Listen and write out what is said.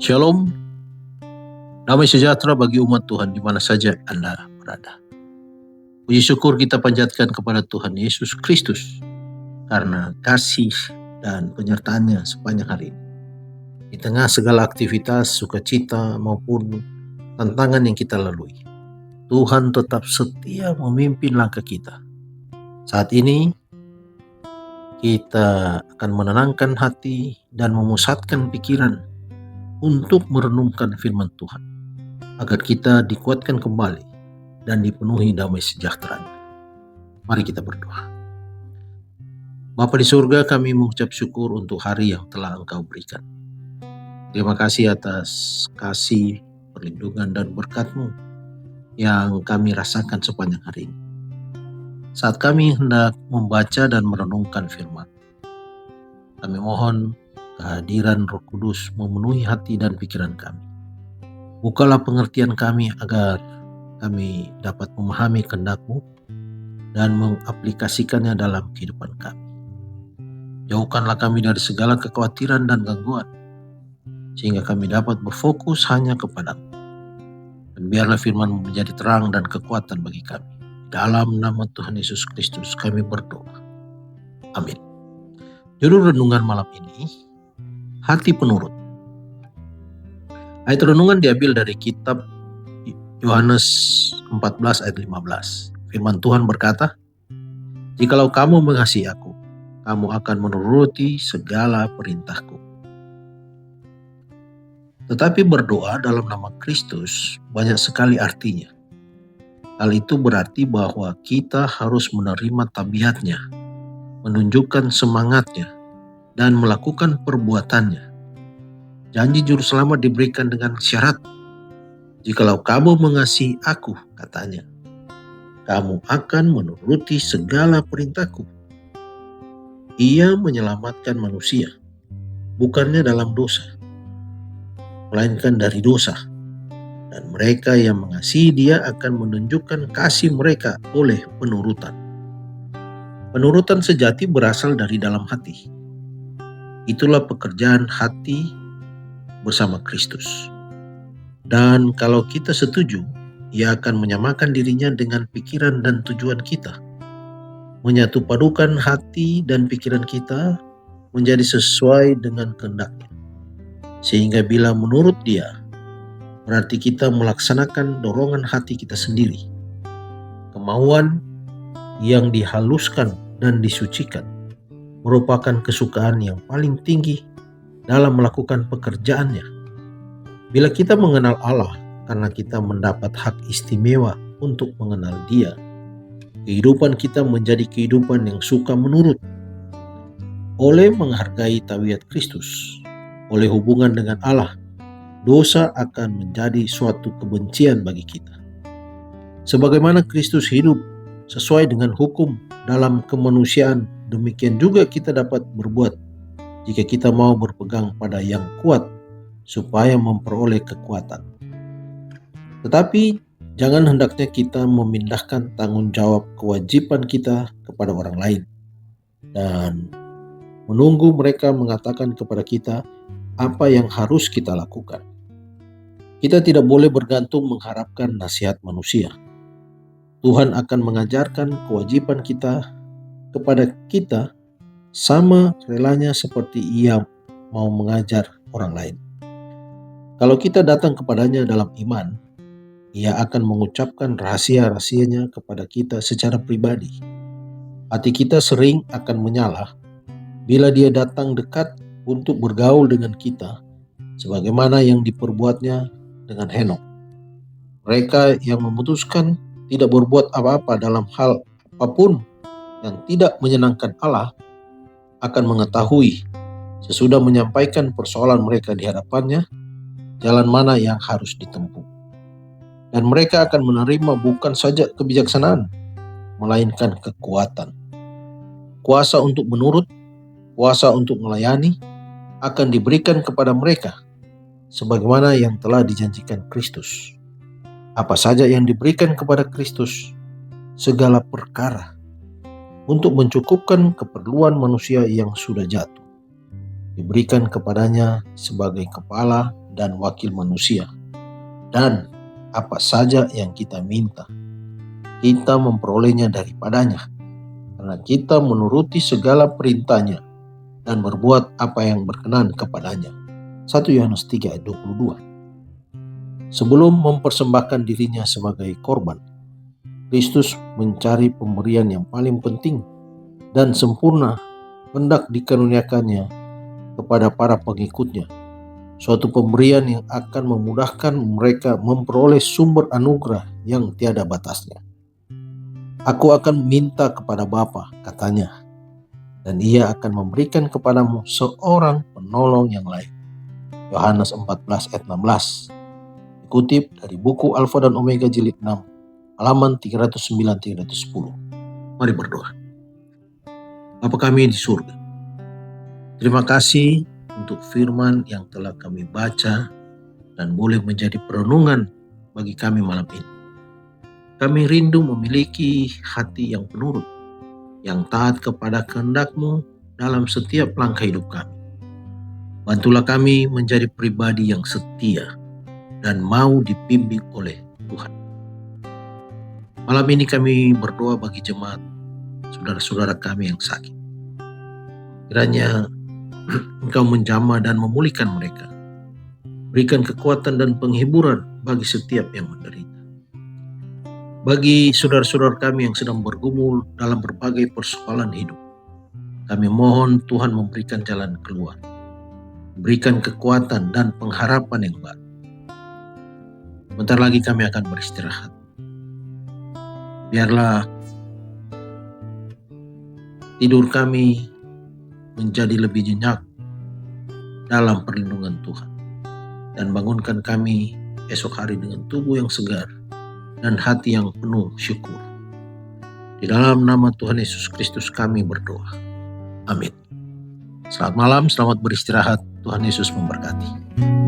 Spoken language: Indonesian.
Shalom, damai sejahtera bagi umat Tuhan di mana saja Anda berada. Puji syukur kita panjatkan kepada Tuhan Yesus Kristus karena kasih dan penyertaannya sepanjang hari ini. Di tengah segala aktivitas, sukacita maupun tantangan yang kita lalui, Tuhan tetap setia memimpin langkah kita. Saat ini kita akan menenangkan hati dan memusatkan pikiran untuk merenungkan firman Tuhan, agar kita dikuatkan kembali dan dipenuhi damai sejahtera. Mari kita berdoa. Bapa di surga, kami mengucap syukur untuk hari yang telah Engkau berikan. Terima kasih atas kasih, perlindungan dan berkat-Mu yang kami rasakan sepanjang hari ini. Saat kami hendak membaca dan merenungkan firman, kami mohon kehadiran Roh Kudus memenuhi hati dan pikiran kami. Bukalah pengertian kami agar kami dapat memahami kehendak-Mu dan mengaplikasikannya dalam kehidupan kami. Jauhkanlah kami dari segala kekhawatiran dan gangguan, sehingga kami dapat berfokus hanya kepada-Mu. Dan biarlah firman-Mu menjadi terang dan kekuatan bagi kami. Dalam nama Tuhan Yesus Kristus kami berdoa. Amin. Judul renungan malam ini, Hati Penurut. Ayat renungan diambil dari kitab Yohanes 14 ayat 15. Firman Tuhan berkata, "Jikalau kamu mengasihi aku, kamu akan menuruti segala perintahku." Tetapi berdoa dalam nama Kristus banyak sekali artinya. Hal itu berarti bahwa kita harus menerima tabiatnya, menunjukkan semangatnya, dan melakukan perbuatannya. Janji juru selamat diberikan dengan syarat, "Jikalau kamu mengasihi aku," katanya, "kamu akan menuruti segala perintahku." Ia menyelamatkan manusia, bukannya dalam dosa, melainkan dari dosa. Dan mereka yang mengasihi Dia akan menunjukkan kasih mereka oleh penurutan. Penurutan sejati berasal dari dalam hati. Itulah pekerjaan hati bersama Kristus. Dan kalau kita setuju, Ia akan menyamakan dirinya dengan pikiran dan tujuan kita, menyatu padukan hati dan pikiran kita menjadi sesuai dengan kehendak-Nya. Sehingga bila menurut Dia, berarti kita melaksanakan dorongan hati kita sendiri. Kemauan yang dihaluskan dan disucikan merupakan kesukaan yang paling tinggi dalam melakukan pekerjaannya. Bila kita mengenal Allah karena kita mendapat hak istimewa untuk mengenal Dia, kehidupan kita menjadi kehidupan yang suka menurut. Oleh menghargai tabiat Kristus, oleh hubungan dengan Allah, dosa akan menjadi suatu kebencian bagi kita. Sebagaimana Kristus hidup sesuai dengan hukum dalam kemanusiaan, demikian juga kita dapat berbuat jika kita mau berpegang pada yang kuat supaya memperoleh kekuatan. Tetapi jangan hendaknya kita memindahkan tanggung jawab kewajiban kita kepada orang lain dan menunggu mereka mengatakan kepada kita apa yang harus kita lakukan. Kita tidak boleh bergantung mengharapkan nasihat manusia. Tuhan akan mengajarkan kewajiban kita kepada kita sama relanya seperti Ia mau mengajar orang lain. Kalau kita datang kepadanya dalam iman, Ia akan mengucapkan rahasia-rahasianya kepada kita secara pribadi. Hati kita sering akan menyala bila Dia datang dekat untuk bergaul dengan kita, sebagaimana yang diperbuatnya dengan Henokh. Mereka yang memutuskan tidak berbuat apa-apa dalam hal apapun yang tidak menyenangkan Allah akan mengetahui sesudah menyampaikan persoalan mereka di hadapannya, jalan mana yang harus ditempuh. Dan mereka akan menerima bukan saja kebijaksanaan, melainkan kekuatan. Kuasa untuk menurut, kuasa untuk melayani akan diberikan kepada mereka, sebagaimana yang telah dijanjikan Kristus. Apa saja yang diberikan kepada Kristus? Segala perkara untuk mencukupkan keperluan manusia yang sudah jatuh, diberikan kepadanya sebagai kepala dan wakil manusia. Dan apa saja yang kita minta, kita memperolehnya daripadanya, karena kita menuruti segala perintahnya dan berbuat apa yang berkenan kepadanya. 1 Yohanes 3 ayat 22. Sebelum mempersembahkan dirinya sebagai korban, Kristus mencari pemberian yang paling penting dan sempurna hendak dikaruniakannya kepada para pengikutnya. Suatu pemberian yang akan memudahkan mereka memperoleh sumber anugerah yang tiada batasnya. Aku akan minta kepada Bapa, katanya, dan Ia akan memberikan kepadamu seorang penolong yang lain. Yohanes 14 ayat 16. Dikutip dari buku Alfa dan Omega jilid 6, halaman 309-310. Mari berdoa. Bapa kami di surga, terima kasih untuk firman yang telah kami baca dan boleh menjadi perenungan bagi kami malam ini. Kami rindu memiliki hati yang penurut, yang taat kepada kehendak-Mu dalam setiap langkah hidup kami. Bantulah kami menjadi pribadi yang setia dan mau dibimbing oleh Tuhan. Malam ini kami berdoa bagi jemaat saudara-saudara kami yang sakit. Kiranya Engkau menjamah dan memulihkan mereka. Berikan kekuatan dan penghiburan bagi setiap yang menderita. Bagi saudara-saudara kami yang sedang bergumul dalam berbagai persoalan hidup, kami mohon Tuhan memberikan jalan keluar. Berikan kekuatan dan pengharapan yang baru. Bentar lagi kami akan beristirahat. Biarlah tidur kami menjadi lebih nyenyak dalam perlindungan Tuhan. Dan bangunkan kami esok hari dengan tubuh yang segar dan hati yang penuh syukur. Di dalam nama Tuhan Yesus Kristus kami berdoa. Amin. Selamat malam, selamat beristirahat. Tuhan Yesus memberkati.